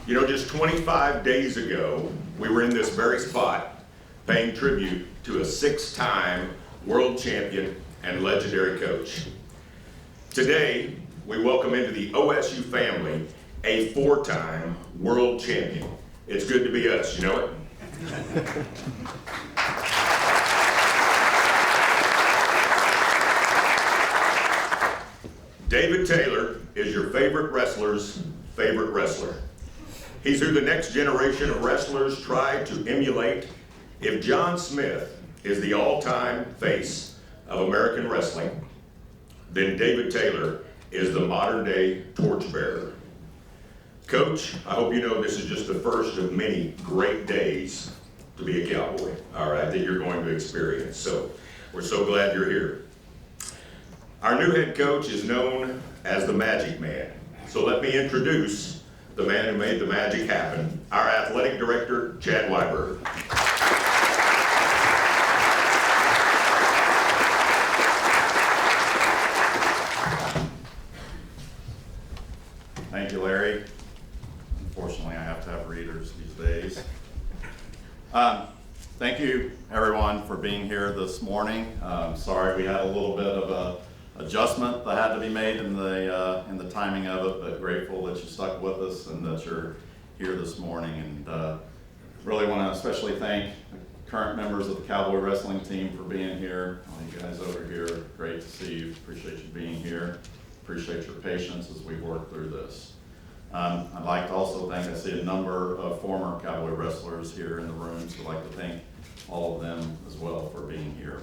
You know, just 25 days ago, we were in this very spot paying tribute to a 6-time world champion and legendary coach. Today, we welcome into the OSU family a 4-time world champion. It's good to be us, you know it? David Taylor is your favorite wrestler's favorite wrestler. He's who the next generation of wrestlers try to emulate. If John Smith is the all-time face of American wrestling, then David Taylor is the modern-day torchbearer. Coach, I hope you know this is just the first of many great days to be a Cowboy, all right, that you're going to experience. So we're so glad you're here. Our new head coach is known as the Magic Man. So let me introduce the man who made the magic happen, our athletic director, Chad Weiberg. Thank you, Larry. Unfortunately, I have to have readers these days. Thank you, everyone, for being here this morning. Sorry we had a little bit of a adjustment that had to be made in the timing of it, but grateful that you stuck with us and that you're here this morning. And really want to especially thank the current members of the Cowboy Wrestling team for being here. All you guys over here, great to see you. Appreciate you being here. Appreciate your patience as we work through this. I'd like to also thank, I see a number of former Cowboy wrestlers here in the room, so I'd like to thank all of them as well for being here.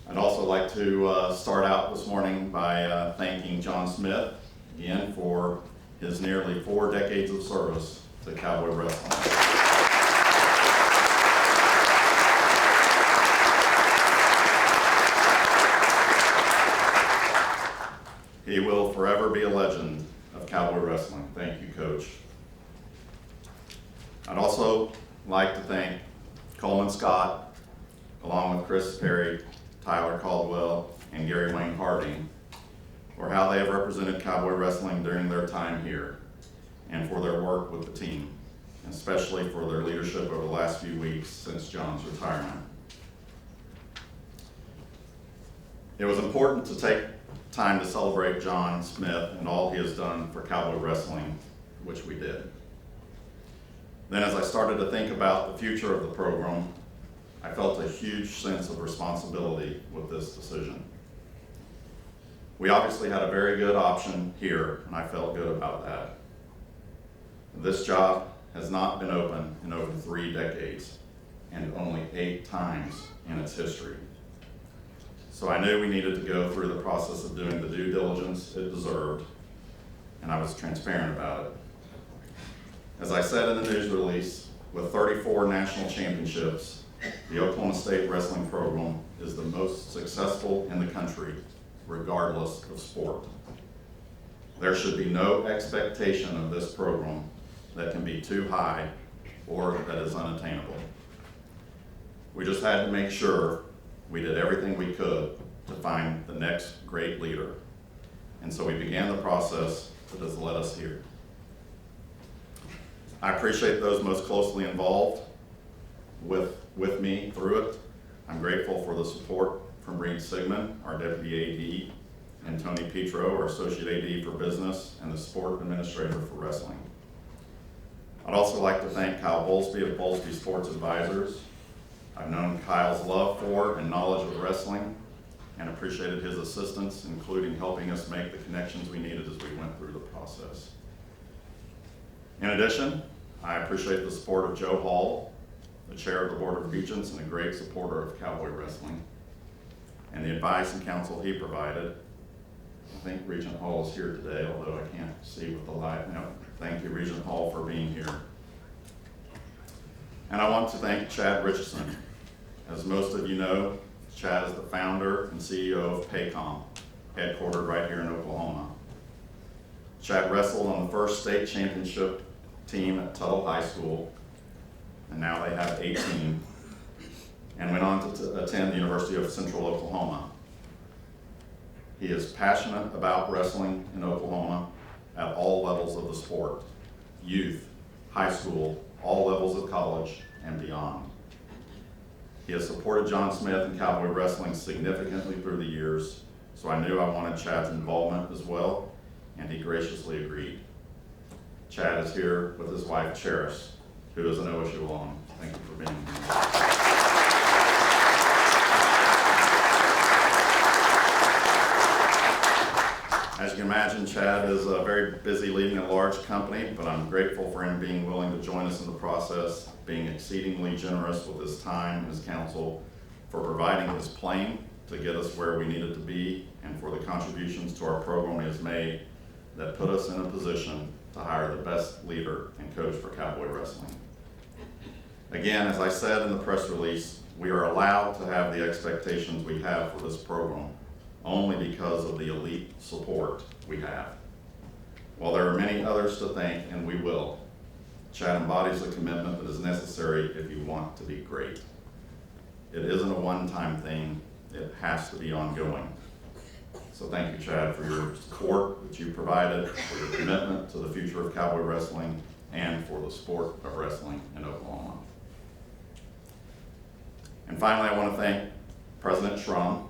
I'd also like to start out this morning by thanking John Smith again for his nearly 4 decades of service to Cowboy Wrestling. He will forever be a legend of Cowboy Wrestling. Thank you, Coach. I'd also like to thank Coleman Scott, along with Chris Perry, Tyler Caldwell, and Gary Wayne Harding, for how they have represented Cowboy Wrestling during their time here, and for their work with the team, especially for their leadership over the last few weeks since John's retirement. It was important to take time to celebrate John Smith and all he has done for Cowboy Wrestling, which we did. Then as I started to think about the future of the program, I felt a huge sense of responsibility with this decision. We obviously had a very good option here, and I felt good about that. This job has not been open in over 3 decades, and only 8 times in its history. So I knew we needed to go through the process of doing the due diligence it deserved, and I was transparent about it. As I said in the news release, with 34 national championships, the Oklahoma State wrestling program is the most successful in the country, regardless of sport. There should be no expectation of this program that can be too high or that is unattainable. We just had to make sure we did everything we could to find the next great leader. And so we began the process that has led us here. I appreciate those most closely involved with me through it. I'm grateful for the support from Reed Sigmund, our Deputy AD, and Tony Petro, our Associate AD for Business and the Sport Administrator for Wrestling. I'd also like to thank Kyle Bolsby of Bolsby Sports Advisors. I've known Kyle's love for and knowledge of wrestling and appreciated his assistance, including helping us make the connections we needed as we went through the process. In addition, I appreciate the support of Joe Hall, the chair of the Board of Regents and a great supporter of Cowboy Wrestling, and the advice and counsel he provided. I think Regent Hall is here today, although I can't see with the light. No, thank you, Regent Hall, for being here. And I want to thank Chad Richardson. As most of you know, Chad is the founder and CEO of Paycom, headquartered right here in Oklahoma. Chad wrestled on the first state championship team at Tuttle High School, and now they have 18, and went on to attend the University of Central Oklahoma. He is passionate about wrestling in Oklahoma, at all levels of the sport, youth, high school, all levels of college, and beyond. He has supported John Smith and Cowboy Wrestling significantly through the years, so I knew I wanted Chad's involvement as well, and he graciously agreed. Chad is here with his wife, Cheris, who is an OSU alum. Thank you for being here. As you can imagine, Chad is very busy leading a large company, but I'm grateful for him being willing to join us in the process, being exceedingly generous with his time and his counsel, for providing his plane to get us where we needed to be, and for the contributions to our program he has made that put us in a position to hire the best leader and coach for Cowboy Wrestling. Again, as I said in the press release, we are allowed to have the expectations we have for this program only because of the elite support we have. While there are many others to thank, and we will, Chad embodies the commitment that is necessary if you want to be great. It isn't a one-time thing, it has to be ongoing. So thank you, Chad, for your support that you provided, for your commitment to the future of Cowboy Wrestling, and for the sport of wrestling in Oklahoma. And finally, I want to thank President Schrum.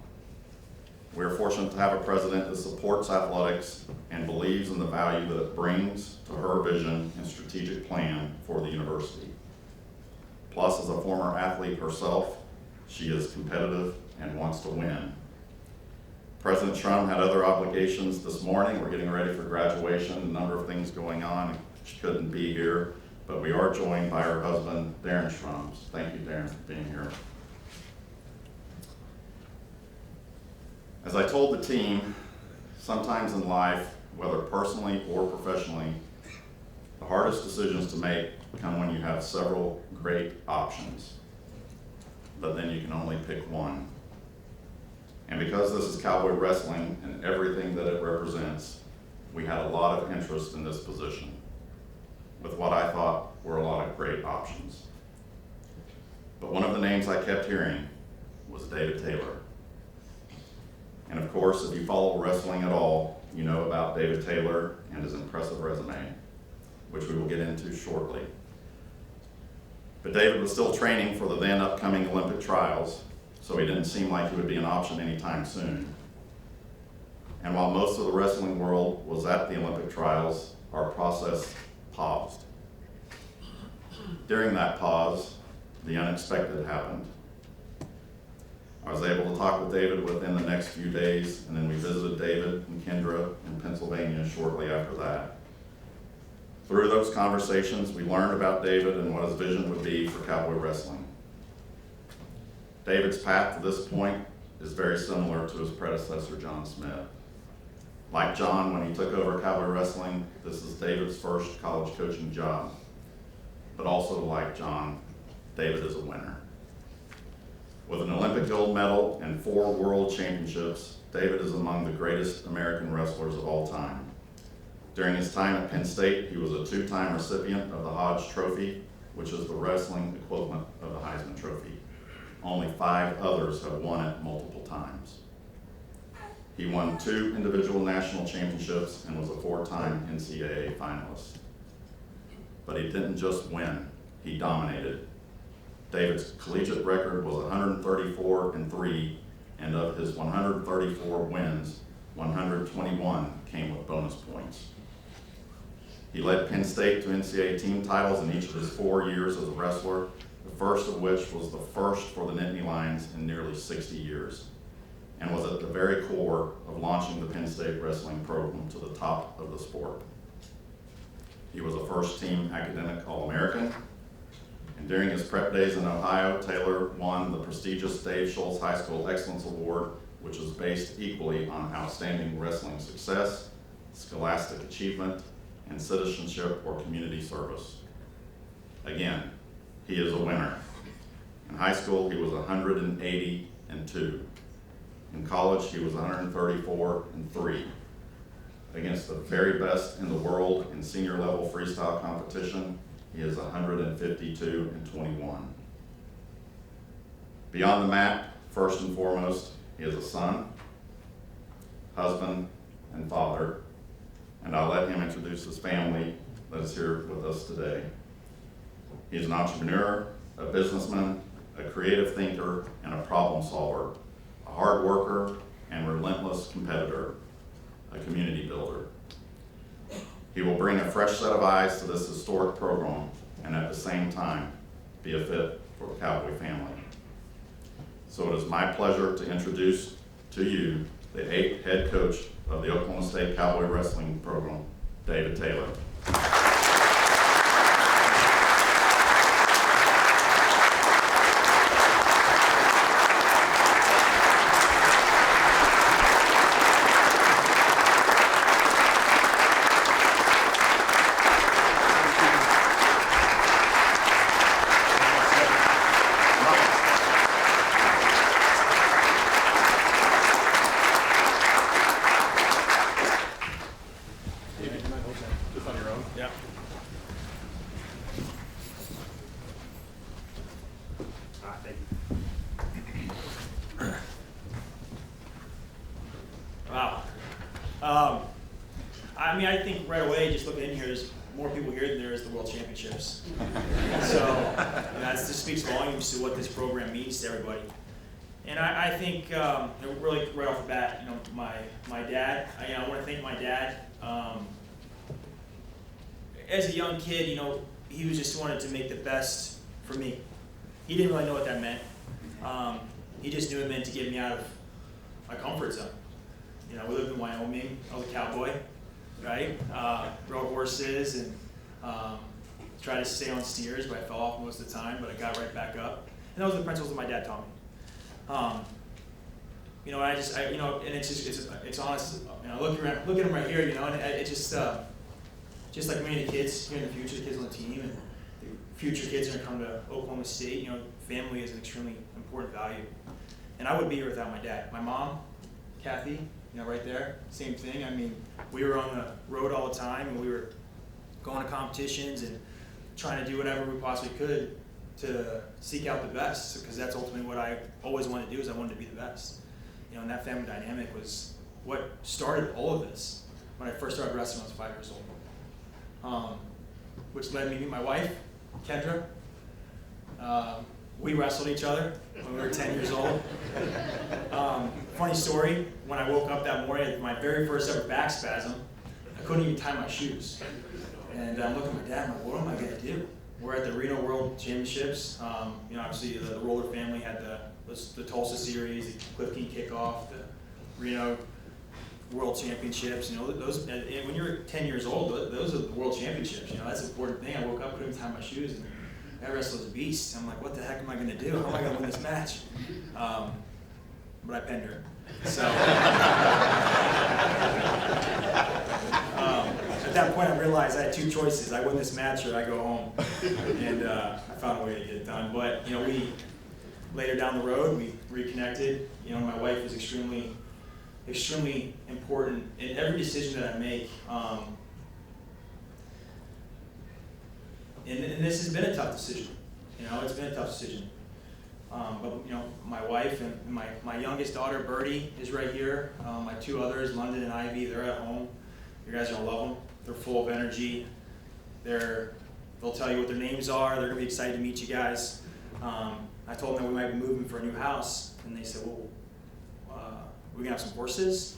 We are fortunate to have a president that supports athletics and believes in the value that it brings to her vision and strategic plan for the university. Plus, as a former athlete herself, she is competitive and wants to win. President Schrum had other obligations this morning. We're getting ready for graduation, a number of things going on. She couldn't be here, but we are joined by her husband, Darren Schrum. Thank you, Darren, for being here. As I told the team, sometimes in life, whether personally or professionally, the hardest decisions to make come when you have several great options, but then you can only pick one. And because this is Cowboy Wrestling and everything that it represents, we had a lot of interest in this position, with what I thought were a lot of great options. But one of the names I kept hearing was David Taylor. And of course, if you follow wrestling at all, you know about David Taylor and his impressive resume, which we will get into shortly. But David was still training for the then upcoming Olympic trials, so he didn't seem like he would be an option anytime soon. And while most of the wrestling world was at the Olympic trials, our process paused. During that pause, the unexpected happened. I was able to talk with David within the next few days, and then we visited David and Kendra in Pennsylvania shortly after that. Through those conversations, we learned about David and what his vision would be for Cowboy Wrestling. David's path to this point is very similar to his predecessor, John Smith. Like John, when he took over Cowboy Wrestling, this is David's first college coaching job. But also like John, David is a winner. With an Olympic gold medal and 4 world championships, David is among the greatest American wrestlers of all time. During his time at Penn State, he was a 2-time recipient of the Hodge Trophy, which is the wrestling equivalent of the Heisman Trophy. Only 5 others have won it multiple times. He won 2 individual national championships and was a 4-time NCAA finalist. But he didn't just win, he dominated. David's collegiate record was 134-3, and of his 134 wins, 121 came with bonus points. He led Penn State to NCAA team titles in each of his 4 years as a wrestler, the first of which was the first for the Nittany Lions in nearly 60 years, and was at the very core of launching the Penn State wrestling program to the top of the sport. He was a first-team academic All-American, and during his prep days in Ohio, Taylor won the prestigious Dave Schultz High School Excellence Award, which is based equally on outstanding wrestling success, scholastic achievement, and citizenship or community service. Again, he is a winner. In high school, he was 180-2. In college, he was 134-3. Against the very best in the world in senior level freestyle competition, he is 152-21. Beyond the mat, first and foremost, he is a son, husband, and father, and I'll let him introduce his family that is here with us today. He's an entrepreneur, a businessman, a creative thinker, and a problem solver, a hard worker and relentless competitor, a community builder. He will bring a fresh set of eyes to this historic program and at the same time be a fit for the Cowboy family. So it is my pleasure to introduce to you the 8th head coach of the Oklahoma State Cowboy Wrestling program, David Taylor. Wow. I think right away, just looking in here, there's more people here than there is the World Championships. So that just speaks volumes to what this program means to everybody. And I think really right off the bat, my dad. I want to thank my dad. As a young kid, he was just wanted to make the best for me. He didn't really know what that meant. He just knew it meant to get me out of my comfort zone. We lived in Wyoming. I was a cowboy, right? Rode horses and tried to stay on steers, but I fell off most of the time, but I got right back up. And those are the principles that my dad taught me. And it's honest. Look at him right here, and it just like many of the kids here in the future, the kids on the team, and the future kids are going to come to Oklahoma State. Family is an extremely important value. And I wouldn't be here without my dad. My mom, Kathy, right there, same thing. We were on the road all the time, and we were going to competitions and trying to do whatever we possibly could to seek out the best, because that's ultimately what I always wanted to do, is I wanted to be the best. And that family dynamic was what started all of this. When I first started wrestling, I was 5 years old, which led me to meet my wife, Kendra. We wrestled each other when we were 10 years old. Funny story, when I woke up that morning, I had my very first ever back spasm. I couldn't even tie my shoes. And I'm looking at my dad, I'm like, what am I going to do? We're at the Reno World Championships. Obviously the Roller family had the Tulsa Series, the Cliff King Kickoff, the Reno World Championships. Those, and when you're 10 years old, those are the World Championships. That's an important thing. I woke up, couldn't tie my shoes, and that wrestler was a beast. I'm like, what the heck am I going to do? How am I going to win this match? But I pinned her. So at that point, I realized I had two choices: I win this match or I go home. And I found a way to get it done. But we later down the road, we reconnected. My wife is extremely important in every decision that I make. And this has been a tough decision. It's been a tough decision. But my wife and my youngest daughter, Birdie, is right here. My two others, London and Ivy, they're at home. You guys are gonna love them. They're full of energy. They'll tell you what their names are. They're gonna be excited to meet you guys. I told them that we might be moving for a new house, and they said, well, we're gonna have some horses.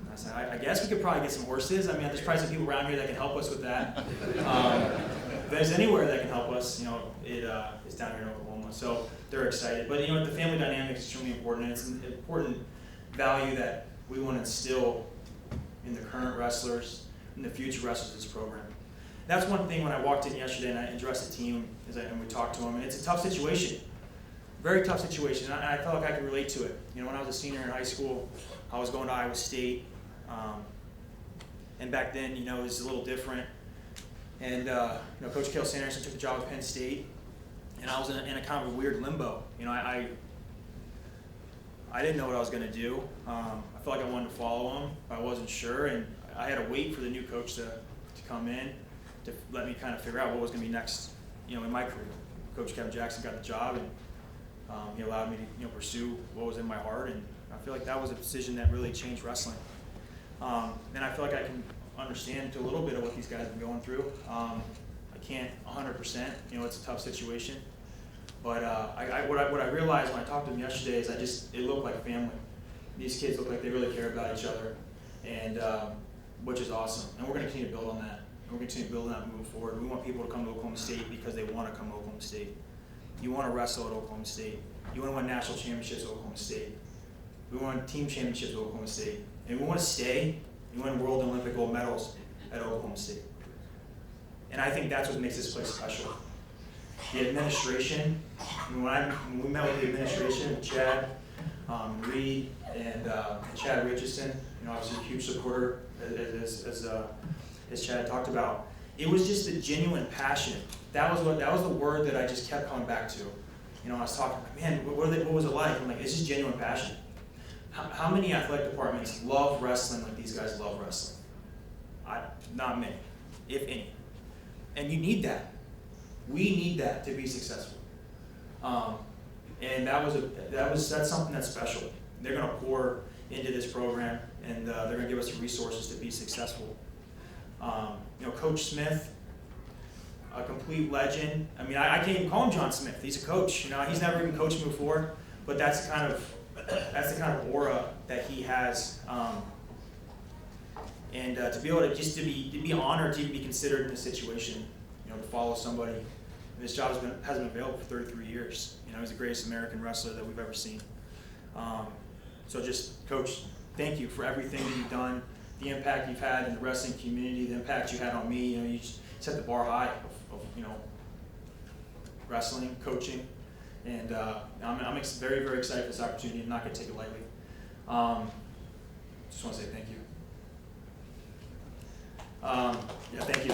And I said, I guess we could probably get some horses. There's probably some people around here that can help us with that. If there's anywhere that can help us, it's down here in Oklahoma. So they're excited. But the family dynamic is extremely important, and it's an important value that we want to instill in the current wrestlers and the future wrestlers of this program. That's one thing when I walked in yesterday and I addressed the team and we talked to them, and it's a tough situation. Very tough situation, and I felt like I could relate to it. When I was a senior in high school, I was going to Iowa State, and back then, it was a little different. And Coach Cale Sanderson took the job at Penn State, and I was in a kind of a weird limbo. I didn't know what I was going to do. I felt like I wanted to follow him, but I wasn't sure, and I had to wait for the new coach to come in to let me kind of figure out what was going to be next, in my career. Coach Kevin Jackson got the job, and he allowed me to pursue what was in my heart, and I feel like that was a decision that really changed wrestling. And I feel like I can understand to a little bit of what these guys have been going through. I can't 100%, it's a tough situation. But what I realized when I talked to them yesterday is it looked like family. These kids look like they really care about each other, and which is awesome. And we're going to continue to build on that. And we're going to continue to build on that moving forward. We want people to come to Oklahoma State because they want to come to Oklahoma State. You want to wrestle at Oklahoma State. You want to win national championships at Oklahoma State. We want team championships at Oklahoma State. And we want to stay and win world and Olympic gold medals at Oklahoma State. And I think that's what makes this place special. The administration, when we met with the administration, Chad, Reed, and Chad Richardson, obviously a huge supporter, as Chad talked about. It was just a genuine passion. That was the word that I just kept coming back to. I was talking, man, what was it like? I'm like, it's just genuine passion. How many athletic departments love wrestling like these guys love wrestling? Not many, if any. And you need that. We need that to be successful. And that's something that's special. They're going to pour into this program, and they're going to give us the resources to be successful. Coach Smith, a complete legend. I mean, I can't even call him John Smith. He's a coach. He's never even coached me before, but that's the kind of aura that he has. And to be able to to be honored to be considered in this situation, to follow somebody. And this job has been available for 33 years. He's the greatest American wrestler that we've ever seen. So just, Coach, thank you for everything that you've done, the impact you've had in the wrestling community, the impact you had on me. You just set the bar high of wrestling, coaching, and I'm very, very excited for this opportunity. I'm not going to take it lightly. Just want to say thank you. Thank you.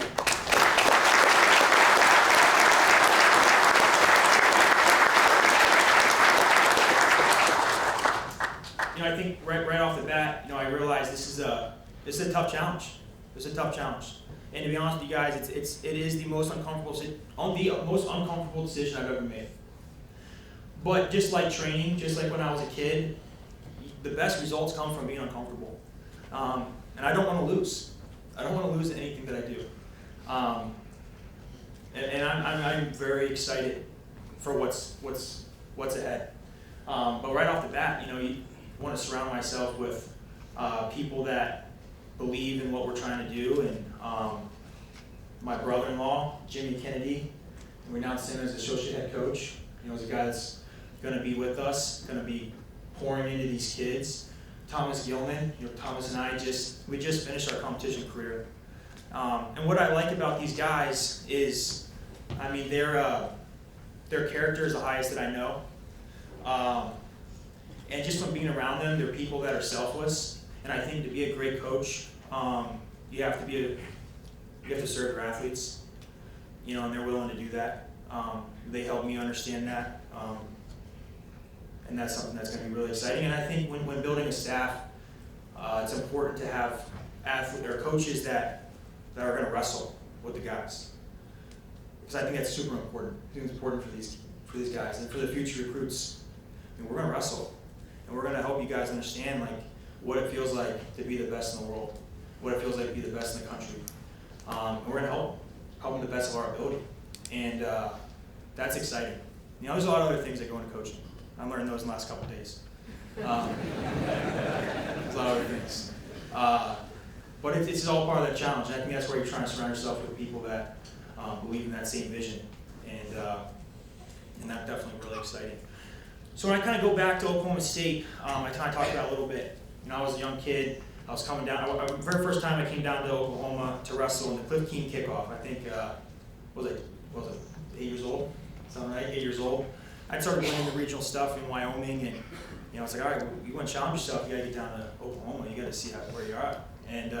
I think right off the bat, I realized this is a tough challenge. It's a tough challenge, and to be honest with you guys, it is the most uncomfortable decision I've ever made. But just like training, just like when I was a kid, the best results come from being uncomfortable, and I don't want to lose. I don't want to lose anything that I do, and I'm very excited for what's ahead. But right off the bat, you want to surround myself with people that believe in what we're trying to do, and my brother-in-law, Jimmy Kennedy, we announced him as associate head coach. He's a guy that's going to be with us, going to be pouring into these kids. Thomas Gilman, Thomas and I we just finished our competition career. And what I like about these guys is, their character is the highest that I know. And just from being around them, they're people that are selfless. And I think to be a great coach, you have to serve your athletes, and they're willing to do that. They help me understand that. And that's something that's going to be really exciting. And I think when building a staff, it's important to have coaches that are going to wrestle with the guys, because I think that's super important. I think it's important for these guys and for the future recruits. We're going to wrestle, and we're going to help you guys understand what it feels like to be the best in the world, what it feels like to be the best in the country. And we're going to help them the best of our ability, and that's exciting. There's a lot of other things that go into coaching. I learned those in the last couple of days. There's a lot of other things. But it's all part of that challenge. I think that's where you're trying to surround yourself with people that believe in that same vision. And that's definitely really exciting. So when I kind of go back to Oklahoma State, I kind of talked about it a little bit. I was a young kid. I was coming down. The very first time I came down to Oklahoma to wrestle in the Cliff Keen kickoff, I think, was it 8 years old? Something right, 8 years old. I started playing the regional stuff in Wyoming, and it's like, all right, well, you want to challenge yourself, you got to get down to Oklahoma, you got to see where you're at. And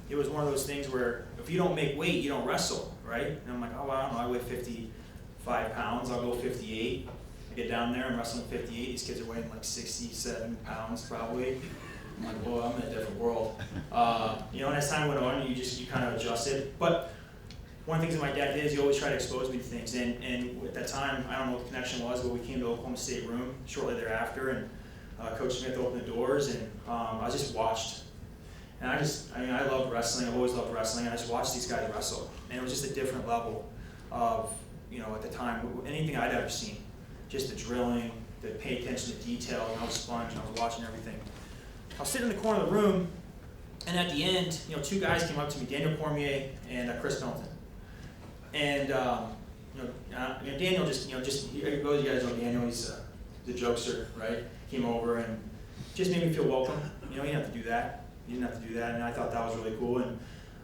it was one of those things where if you don't make weight, you don't wrestle, right? And I'm like, oh, well, I don't know, I weigh 55 pounds, I'll go 58. I get down there, I'm wrestling 58, these kids are weighing like 67 pounds probably. I'm like, well, I'm in a different world. And as time went on, you kind of adjusted. But one of the things that my dad did is he always tried to expose me to things. And at that time, I don't know what the connection was, but we came to Oklahoma State room shortly thereafter, and Coach Smith opened the doors, and I just watched. And I loved wrestling. I've always loved wrestling. And I just watched these guys wrestle. And it was just a different level of, at the time, anything I'd ever seen. Just the drilling, the pay attention to detail, and I was a sponge, and I was watching everything. I was sitting in the corner of the room, and at the end, two guys came up to me, Daniel Cormier and Chris Milton. And, Daniel here goes, you guys know Daniel, he's the jokester, right? Came over and just made me feel welcome. You didn't have to do that. You didn't have to do that, and I thought that was really cool.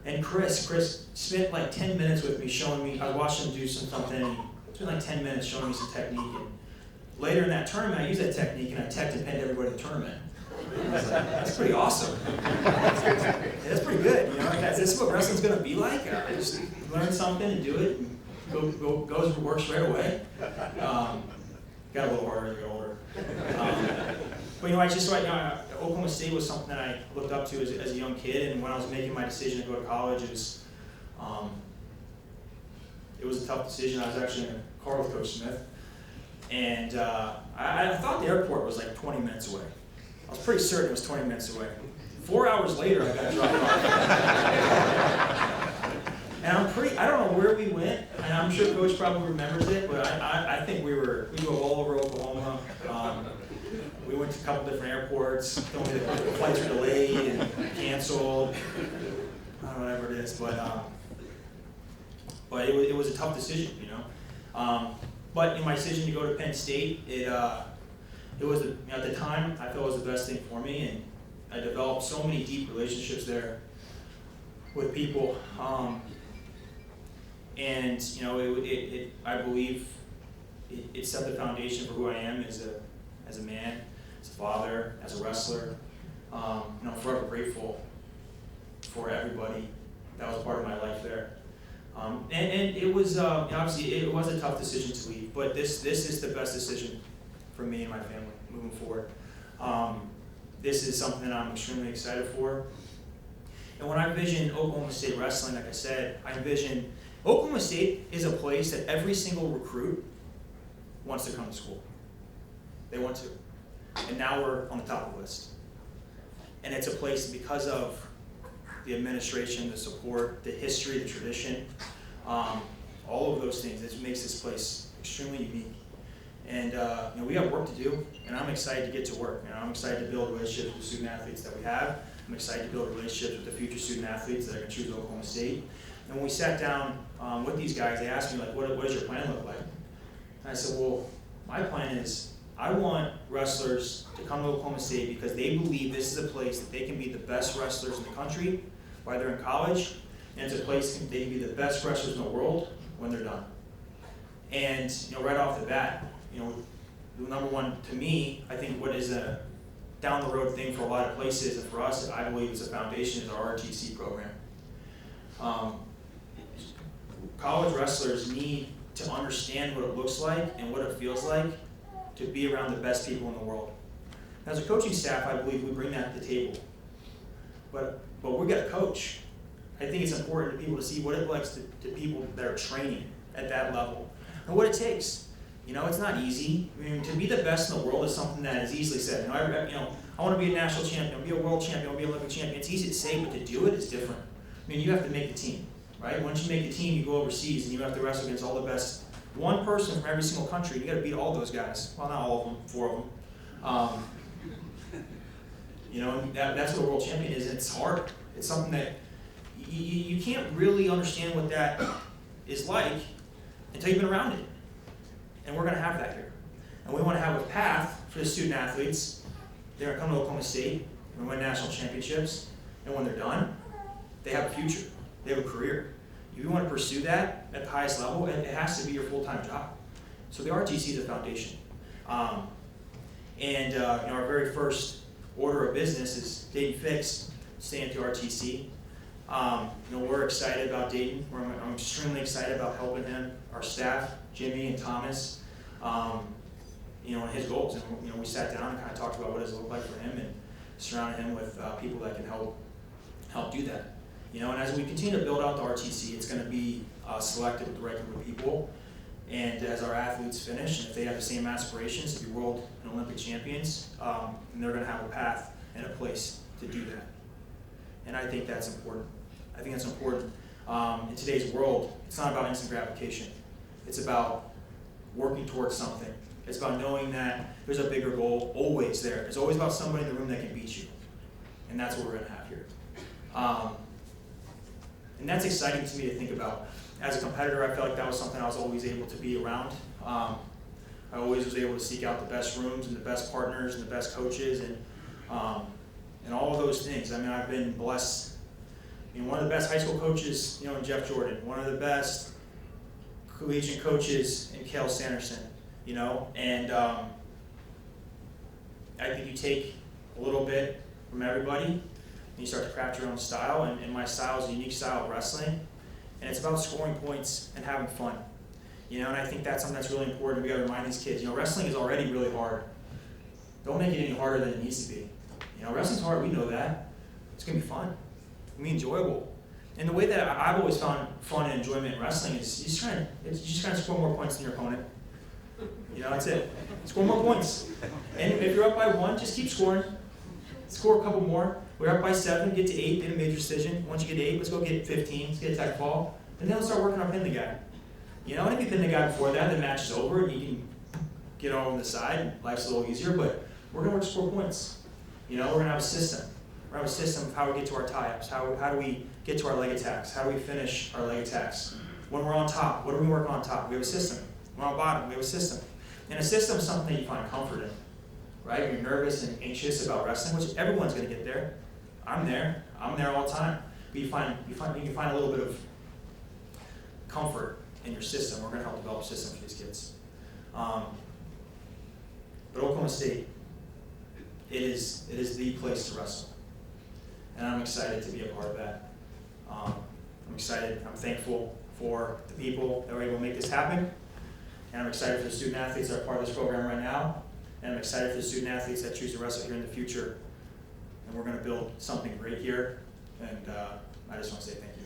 And Chris spent like 10 minutes with me showing me, I was watching him do something, and he spent like 10 minutes showing me some technique. And later in that tournament, I used that technique, and I teched and pinned everybody in the tournament. I was like, that's pretty awesome. Yeah, that's pretty good, This is what wrestling's gonna be like. I just learn something and do it, and goes and works right away. Got a little harder as I got older. But Oklahoma State was something that I looked up to as a young kid, and when I was making my decision to go to college, it was a tough decision. I was actually in a car with Coach Smith, and I thought the airport was like 20 minutes away. I was pretty certain it was 20 minutes away. 4 hours later, I got dropped off. And I don't know where we went, and I'm sure Coach probably remembers it, but I think we drove all over Oklahoma. We went to a couple different airports, told me that the flights were delayed and canceled. I don't know, whatever it is, but it was a tough decision, But in my decision to go to Penn State, it was, at the time, I felt it was the best thing for me, and I developed so many deep relationships there with people. And I believe it set the foundation for who I am as a man, as a father, as a wrestler. I'm forever grateful for everybody that was part of my life there. And it was obviously it was a tough decision to leave, but this is the best decision for me and my family moving forward. This is something that I'm extremely excited for. And when I envision Oklahoma State wrestling, like I said, I envision Oklahoma State is a place that every single recruit wants to come to school. They want to. And now we're on the top of the list. And it's a place because of the administration, the support, the history, the tradition, all of those things. It makes this place extremely unique. And we have work to do, and I'm excited to get to work. I'm excited to build relationships with student athletes that we have. I'm excited to build relationships with the future student athletes that are going to choose Oklahoma State. And when we sat down with these guys, they asked me, what does your plan look like? And I said, well, my plan is I want wrestlers to come to Oklahoma State because they believe this is a place that they can be the best wrestlers in the country while they're in college, and it's a place that they can be the best wrestlers in the world when they're done. And right off the bat, number one, to me, I think what is a down the road thing for a lot of places, and for us, I believe is a foundation, is our RTC program. College wrestlers need to understand what it looks like and what it feels like to be around the best people in the world. As a coaching staff, I believe we bring that to the table. But we got to coach. I think it's important to people to see what it likes to people that are training at that level and what it takes. It's not easy. To be the best in the world is something that is easily said. I want to be a national champion, be a world champion, I want to be an Olympic champion. It's easy to say, but to do it is different. You have to make the team, right? Once you make the team, you go overseas and you have to wrestle against all the best. One person from every single country, you got to beat all those guys. Well, not all of them, 4 of them. That's what a world champion is, and it's hard. It's something that you can't really understand what that is like until you've been around it. And we're going to have that here. And we want to have a path for the student athletes. They're going to come to Oklahoma State and win national championships. And when they're done, they have a future. They have a career. If you want to pursue that at the highest level, it has to be your full-time job. So the RTC is a foundation. Our very first order of business is Dayton Fix, staying at the RTC. We're excited about Dayton. I'm extremely excited about helping him, our staff, Jimmy and Thomas, and his goals. And we sat down and kind of talked about what does it look like for him, and surrounded him with people that can help do that. And as we continue to build out the RTC, it's going to be selected with the right group of people. And as our athletes finish, and if they have the same aspirations to be world and Olympic champions, then they're going to have a path and a place to do that. And I think that's important. I think that's important. In today's world, it's not about instant gratification. It's about working towards something. It's about knowing that there's a bigger goal always there. There's always about somebody in the room that can beat you. And that's what we're going to have here. And that's exciting to me to think about. As a competitor, I felt like that was something I was always able to be around. I always was able to seek out the best rooms and the best partners and the best coaches and all of those things. I mean, I've been blessed. One of the best high school coaches, in Jeff Jordan. One of the best collegiate coaches in Cale Sanderson. And I think you take a little bit from everybody and you start to craft your own style. And my style is a unique style of wrestling. And it's about scoring points and having fun. And I think that's something that's really important. We got to remind these kids, wrestling is already really hard. Don't make it any harder than it needs to be. Wrestling's hard, we know that. It's going to be fun. It's going to be enjoyable. And the way that I've always found fun and enjoyment in wrestling is you just trying to score more points than your opponent. That's it. Score more points. And if you're up by 1, just keep scoring. Score a couple more. We're up by 7, get to 8, get a major decision. Once you get to 8, let's go get 15, let's get a tech fall. And then let's start working on pinning the guy. And if you pin the guy before that, the match is over and you can get on the side. Life's a little easier, but we're going to work to score points. We're going to have a system. We're going to have a system of how we get to our tie-ups. How do we get to our leg attacks? How do we finish our leg attacks? When we're on top, what do we work on top? We have a system. When we're on bottom, we have a system. And a system is something that you find comfort in, right? When you're nervous and anxious about wrestling, which everyone's going to get there. I'm there all the time. But you can find a little bit of comfort in your system. We're going to help develop a system for these kids. But Oklahoma State, it is the place to wrestle. And I'm excited to be a part of that. I'm excited, I'm thankful for the people that were able to make this happen. And I'm excited for the student athletes that are part of this program right now. And I'm excited for the student athletes that choose to wrestle here in the future. And we're going to build something great here. And I just want to say thank you.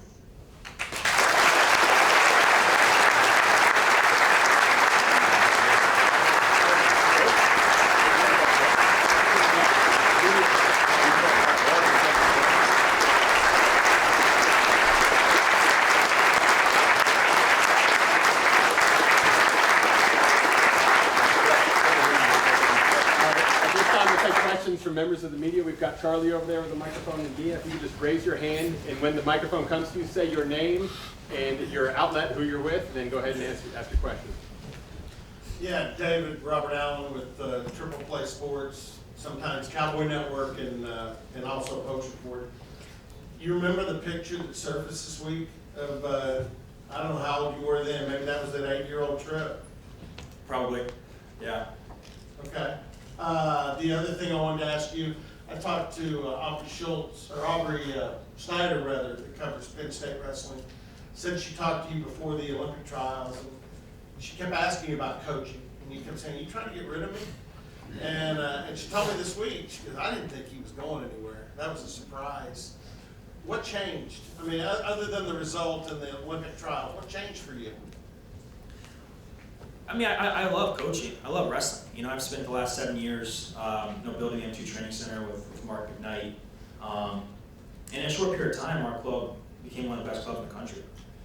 From members of the media, we've got Charlie over there with the microphone, and Dina, if you could just raise your hand, and when the microphone comes to you, say your name and your outlet, who you're with, and then go ahead and ask your question. Yeah, David, Robert Allen with Triple Play Sports, sometimes Cowboy Network, and also Post Report. You remember the picture that surfaced this week of, I don't know how old you were then, maybe that was that 8-year-old trip? Probably, yeah. Okay. The other thing I wanted to ask you, I talked to Aubrey Snyder, rather, that covers Penn State wrestling. Said she talked to you before the Olympic trials, and she kept asking you about coaching, and you kept saying, "Are you trying to get rid of me?" And she told me this week, she goes, "I didn't think he was going anywhere. That was a surprise." What changed? I mean, other than the result in the Olympic trials, what changed for you? I mean, I love coaching. I love wrestling. I've spent the last 7 years, building the M2 Training Center with Mark McKnight. In a short period of time, our club became one of the best clubs in the country.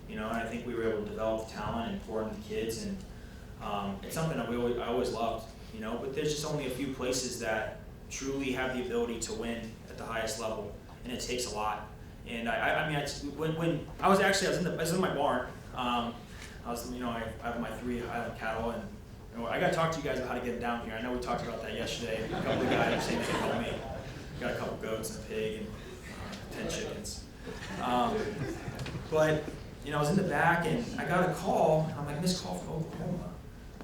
And I think we were able to develop the talent and pour into the kids, and it's something that I always loved. But there's just only a few places that truly have the ability to win at the highest level, and it takes a lot. And when I was in my barn. I have my 3 Highland cattle, and I got to talk to you guys about how to get them down here. I know we talked about that yesterday. A couple of guys are saying they help me. Got a couple goats and a pig and 10 chickens. But I was in the back and I got a call. And I'm like, "Missed call from Oklahoma.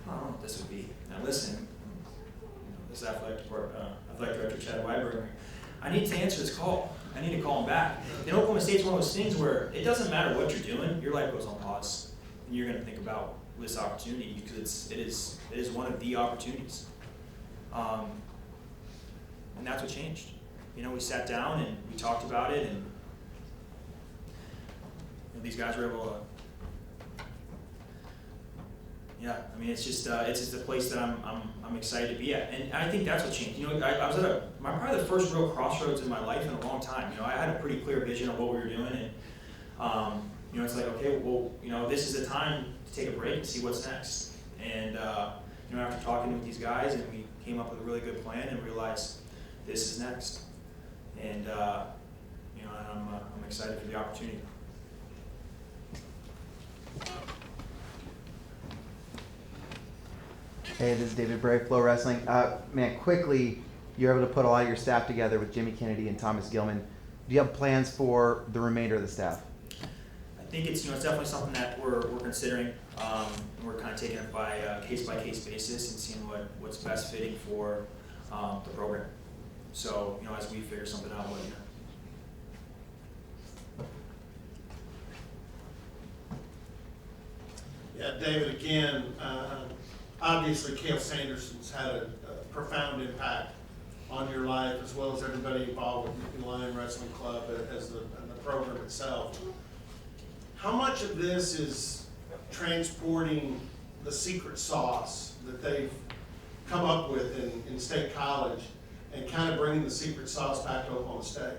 I don't know what this would be." Now listen, this athletic director Chad Weiberg. I need to answer this call. I need to call him back. And Oklahoma State's one of those things where it doesn't matter what you're doing, your life goes on pause. And you're going to think about this opportunity because it is one of the opportunities, and that's what changed. We sat down and we talked about it, and these guys were able Yeah, I mean, it's just a place that I'm excited to be at, and I think that's what changed. You know, I was at probably the first real crossroads in my life in a long time. You know, I had a pretty clear vision of what we were doing, and you know, it's like, okay, well, you know, this is the time to take a break and see what's next. And you know, after talking with these guys, and we came up with a really good plan and realized this is next. And you know, I'm excited for the opportunity. Hey, this is David Bray, FloWrestling. Man, quickly, you're able to put a lot of your staff together with Jimmy Kennedy and Thomas Gilman. Do you have plans for the remainder of the staff? I think it's, you know, it's definitely something that we're considering. We're kind of taking it by case basis and seeing what's best fitting for the program. So, you know, as we figure something out, we'll let you know. Yeah, David, again, obviously Cale Sanderson's had a profound impact on your life, as well as everybody involved with the Lion Wrestling Club and the program itself. How much of this is transporting the secret sauce that they've come up with in State College and kind of bringing the secret sauce back to Oklahoma State?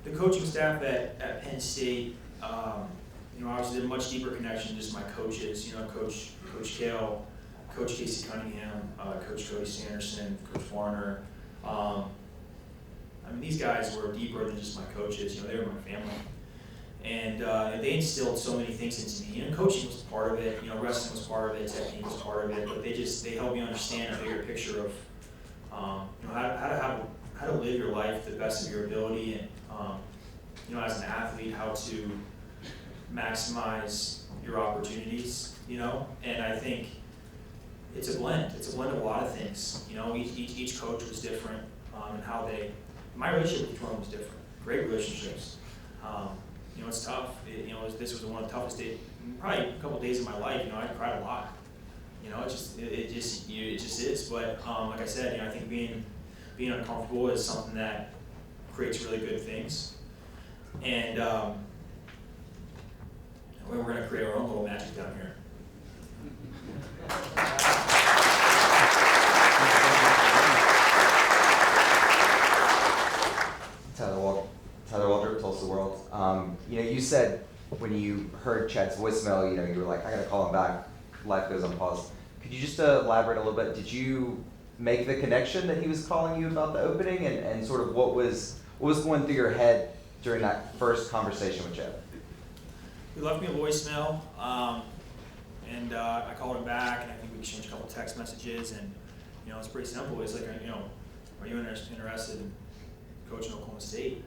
The coaching staff at Penn State, you know, obviously a much deeper connection than just my coaches. You know, Coach Cale, Coach Casey Cunningham, Coach Cody Sanderson, Coach Warner. I mean, these guys were deeper than just my coaches. You know, they were my family, and they instilled so many things into me. You know, coaching was part of it. You know, wrestling was part of it. Technique was part of it. But they helped me understand a bigger picture of you know, how to live your life to the best of your ability, and you know, as an athlete, how to maximize your opportunities. You know, and I think it's a blend. It's a blend of a lot of things. You know, each coach was different, and how they. My relationship with Jordan was different. Great relationships. You know, it's tough. You know, this was one of the toughest days, probably a couple of days of my life. You know, I cried a lot. You know, it just is. But like I said, you know, I think being uncomfortable is something that creates really good things. And we're going to create our own little magic down here. Tyler Walter, Tulsa World. You know, you said when you heard Chad's voicemail, you know, you were like, I gotta call him back. Life goes on pause. Could you just elaborate a little bit? Did you make the connection that he was calling you about the opening, and sort of what was going through your head during that first conversation with Chad? He left me a voicemail, and I called him back, and I think we exchanged a couple text messages, and you know, it's pretty simple. It's like, you know, are you interested in coaching Oklahoma State?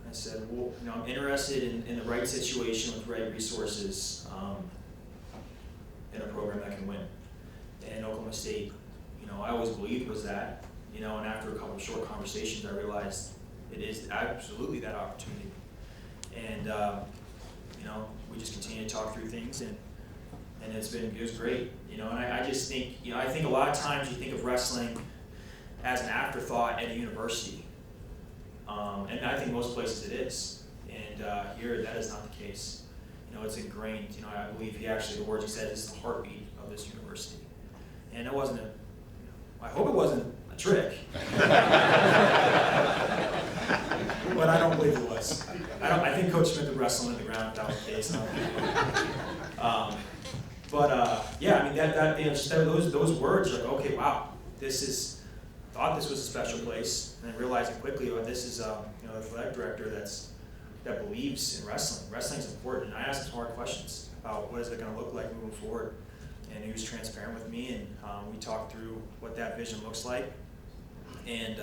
I said, well, you know, I'm interested in the right situation with the right resources, in a program that can win. And Oklahoma State, you know, I always believed was that, you know, and after a couple of short conversations, I realized it is absolutely that opportunity. And you know, we just continue to talk through things, and it was great, you know. And I just think, you know, I think a lot of times you think of wrestling as an afterthought at a university, and I think most places it is. And here, that is not the case. You know, it's ingrained. You know, I believe the words he said, is the heartbeat of this university. And it wasn't I hope it wasn't a trick. But I don't believe it was. I think Coach Smith would wrestle in the ground if that was the case. Yeah, I mean, that you know, just those words, like, okay, wow, thought this was a special place, and then realizing quickly, oh, this is you know, the athletic director that believes in wrestling. Wrestling is important, and I asked him hard questions about what is it going to look like moving forward, and he was transparent with me, and we talked through what that vision looks like, and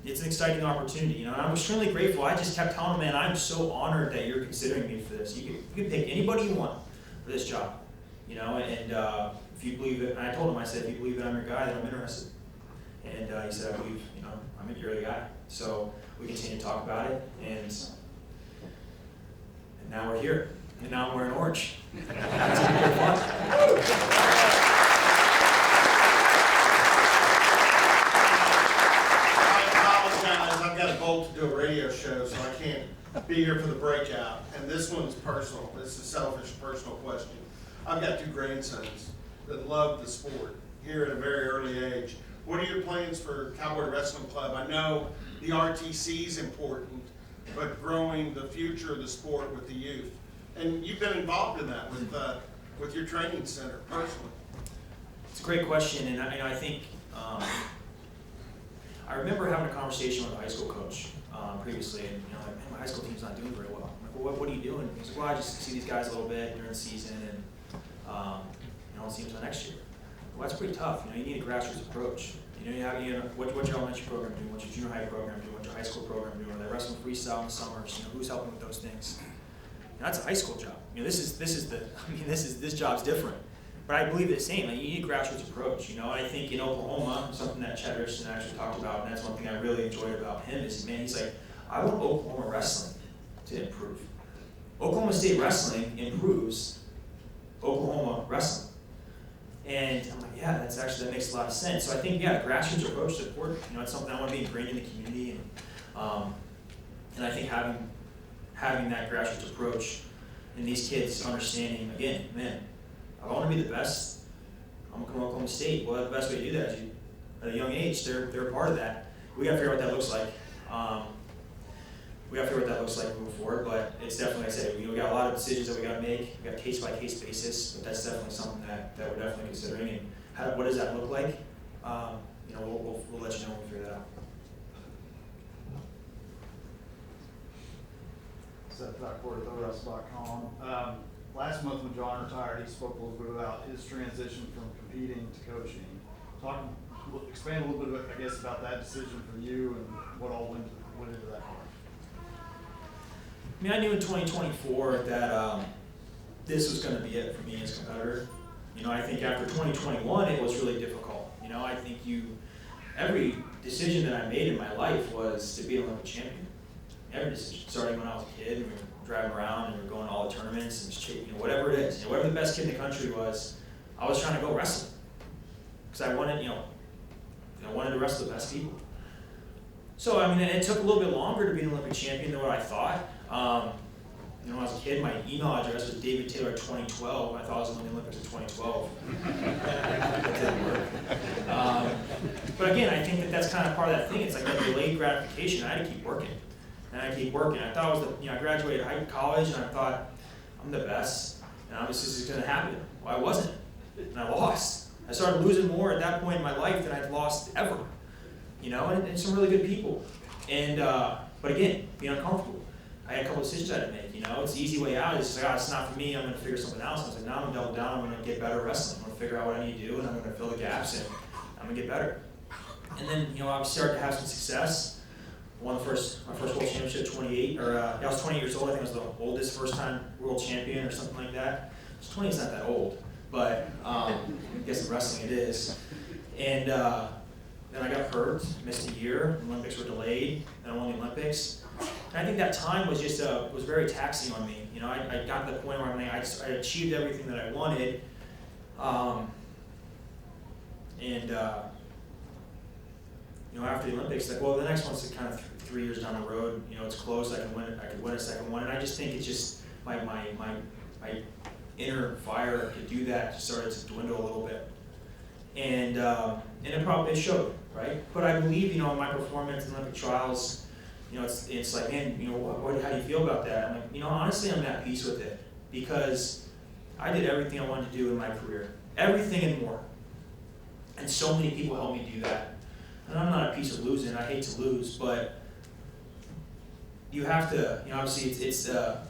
it's an exciting opportunity, you know, and I'm extremely grateful. I just kept telling him, man, I'm so honored that you're considering me for this. You can pick anybody you want for this job, you know, and if you believe it, and I told him, I said, if you believe that I'm your guy, then I'm interested. And he said, I believe, you know, you're the guy. So we continue to talk about it, and now we're here, and now I'm wearing orange. It's been great fun. I've got a bolt to do a radio show, so I can't be here for the breakout, and this one's personal. It's a selfish, personal question. I've got 2 grandsons that love the sport here at a very early age. What are your plans for Cowboy Wrestling Club? I know the RTC is important, but growing the future of the sport with the youth. And you've been involved in that with your training center personally. It's a great question, and I think I remember having a conversation with a high school coach previously, and like, man, my high school team's not doing very well. I'm like, well, what are you doing? He's like, well, I just see these guys a little bit during the season, and I'll see them until next year. Well, that's pretty tough. You need a grassroots approach. You have what's your elementary program doing? What's your junior high program doing? What's your high school program doing? Are they wrestling freestyle in the summers? Who's helping with those things? That's a high school job. This job's different. But I believe it's the same. You need a grassroots approach. And I think in Oklahoma, something that Chad Richardson actually talked about, and that's one thing I really enjoyed about him is, man, he's like, I want Oklahoma wrestling to improve. Oklahoma State wrestling improves Oklahoma wrestling. And I'm like, yeah, that makes a lot of sense. So I think, yeah, grassroots approach to support, it's something I want to be ingrained in the community, and I think having that grassroots approach and these kids understanding, again, man, I want to be the best. I'm going to come to Oklahoma State. Well, the best way to do that is at a young age, they're a part of that. We got to figure out what that looks like. Moving forward, but it's definitely, like I said, we got a lot of decisions that we got to make. We got case-by-case basis, but that's definitely something that we're definitely considering. And what does that look like? We'll let you know when we figure that out. Seth Duckworth, OS.com. Last month when John retired, he spoke a little bit about his transition from competing to coaching. Expand a little bit, I guess, about that decision for you and what all went into that part. I knew in 2024 that this was going to be it for me as a competitor. I think after 2021, it was really difficult. I think every decision that I made in my life was to be an Olympic champion. Every decision, starting when I was a kid, and we were driving around and we were going to all the tournaments and just, whatever it is, whatever the best kid in the country was, I was trying to go wrestling because I wanted, I wanted to wrestle the best people. So it took a little bit longer to be an Olympic champion than what I thought. When I was a kid, my email address was David Taylor 2012. I thought I was in the Olympics in 2012. That didn't work. But again, I think that's kind of part of that thing. It's like that delayed gratification. I had to keep working. And I keep working. I thought I graduated college and I thought, I'm the best. And obviously this is going to happen. Well, I wasn't. And I lost. I started losing more at that point in my life than I'd lost ever. And some really good people. And, but again, being uncomfortable. I had a couple of decisions I had to make. It's the easy way out. It's just like, it's not for me. I'm going to figure something else. I was like, now I'm going to double down. I'm going to get better at wrestling. I'm going to figure out what I need to do, and I'm going to fill the gaps, and I'm going to get better. And then, I started to have some success. Won my first world championship at 28, I was 28 years old. I think I was the oldest first-time world champion or something like that. 20 is not that old, but I guess in wrestling it is. And then I got hurt, missed a year. The Olympics were delayed. Then I won the Olympics. And I think that time was just was very taxing on me. I got to the point where I achieved everything that I wanted, after the Olympics, like, well, the next one's kind of 3 years down the road. It's close. I could win a second one, and I just think it's just my inner fire to do that just started to dwindle a little bit, and it showed, right? But I believe, in my performance in Olympic trials. It's like, man, how do you feel about that? I'm like, honestly, I'm at peace with it because I did everything I wanted to do in my career, everything and more. And so many people helped me do that. And I'm not at peace with losing. I hate to lose, but you have to, obviously, it's at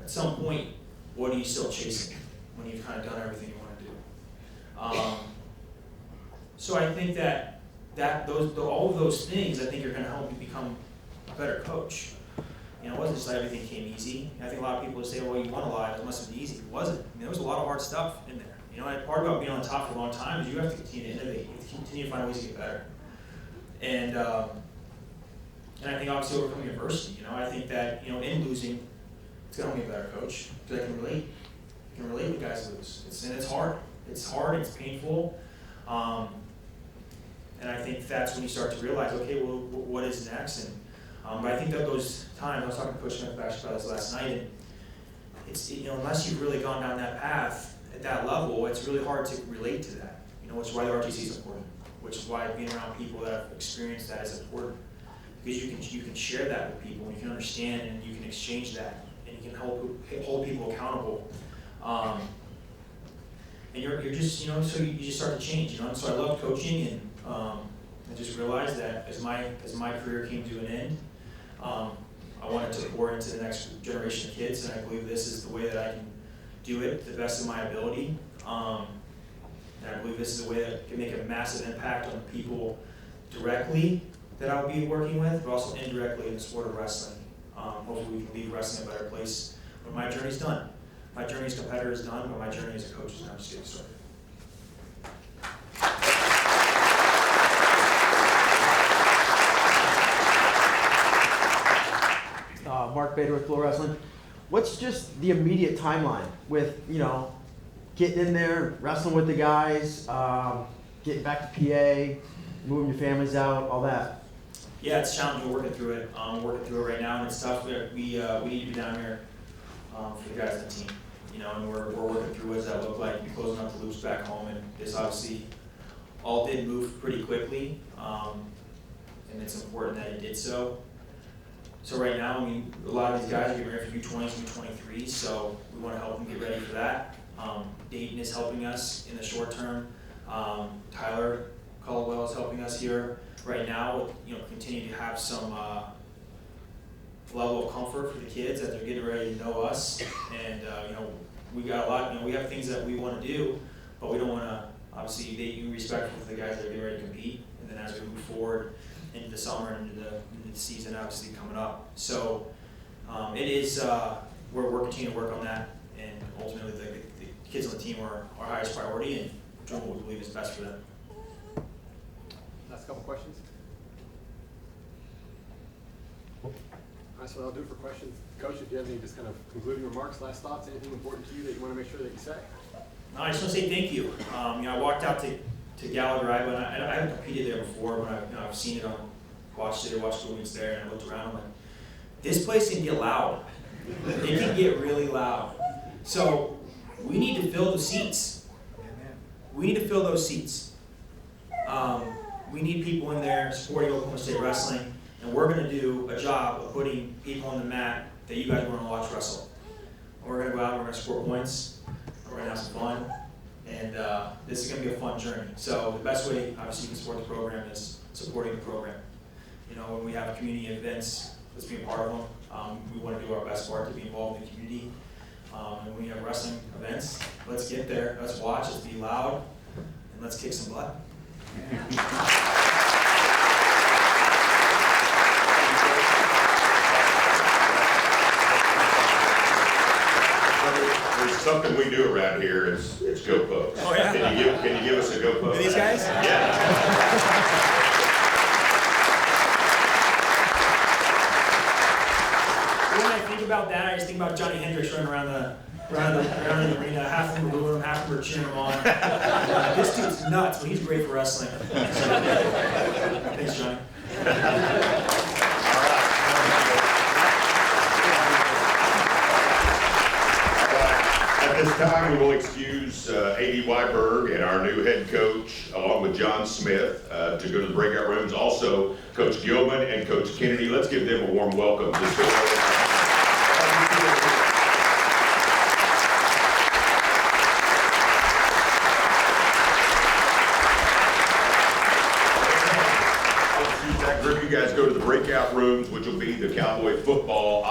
some point, what are you still chasing when you've kind of done everything you want to do? So I think that all of those things, I think, are going to help you become a better coach. It wasn't just like everything came easy. I think a lot of people would say, well, you won a lot, it must have been easy. It wasn't. There was a lot of hard stuff in there. Part about being on top for a long time is you have to continue to innovate. You have to continue to find ways to get better. And I think obviously overcoming adversity. I think that, in losing, it's going to make me a better coach because I can relate. I can relate when guys lose. It's hard. It's hard. It's painful. And I think that's when you start to realize, okay, well, what is next? And But I think that those times, I was talking to Coach Smith actually about this last night, and it's, unless you've really gone down that path at that level, it's really hard to relate to that. Which is why the RTC is important, which is why being around people that have experienced that is important. Because you can share that with people, and you can understand, and you can exchange that, and you can hold people accountable. And you're just, so you just start to change, And so I love coaching, and I just realized that as my career came to an end, I wanted to pour into the next generation of kids, and I believe this is the way that I can do it to the best of my ability. And I believe this is a way that can make a massive impact on people directly that I'll be working with, but also indirectly in the sport of wrestling. Hopefully we can leave wrestling a better place when my journey's done. My journey as a competitor is done, but my journey as a coach is now just getting started. Mark Bader with FloWrestling. What's just the immediate timeline with, getting in there, wrestling with the guys, getting back to PA, moving your families out, all that? Yeah, it's challenging. We're working through it. We're working through it right now, and it's tough. We need to be down here for the guys on the team. And we're working through what does that look like. We're closing up the loops back home, and this obviously all did move pretty quickly, and it's important that it did so. So right now, a lot of these guys are getting ready for U20s and U23s, so we want to help them get ready for that. Dayton is helping us in the short term. Tyler Caldwell is helping us here right now. Continue to have some level of comfort for the kids as they're getting ready to know us. And we got a lot. We have things that we want to do, but we don't want to. Obviously, be respectful for the guys that are getting ready to compete. And then as we move forward into the summer and into the season, obviously coming up. So it is. We're continuing to work on that, and ultimately the kids on the team are our highest priority, and doing what we believe is best for them. Last couple questions. That's what I'll do for questions. Coach, if you have any just kind of concluding remarks, last thoughts, anything important to you that you want to make sure that you say? No, I just want to say thank you. I walked out to Gallagher Drive, and I haven't competed there before, but I've seen it watched the movements there, and I looked around. I'm like, this place can get loud. It can get really loud. So we need to fill the seats. We need to fill those seats. We need people in there supporting Oklahoma State wrestling, and we're going to do a job of putting people on the mat that you guys want to watch wrestle. And we're going to go out and we're going to score points. We're going to have some fun, and this is going to be a fun journey. So the best way, obviously, you can support the program is supporting the program. When we have community events, let's be a part of them. We want to do our best part to be involved in the community. And when we have wrestling events, let's get there, let's watch, let's be loud, and let's kick some butt. There's something we do around here, it's go pokes. Oh, yeah? Can you give us a go poke? These guys? Yeah. When I think about that, I just think about Johnny Hendricks running around the arena. Half of them are booing him, half of them are cheering him on. This dude's nuts, but he's great for wrestling. Thanks, Johnny. At this time, we will excuse A.D. Weiberg and our new head coach, along with John Smith, to go to the breakout rooms. Also, Coach Gilman and Coach Kennedy. Let's give them a warm welcome. You guys go to the breakout rooms, which will be the Cowboy football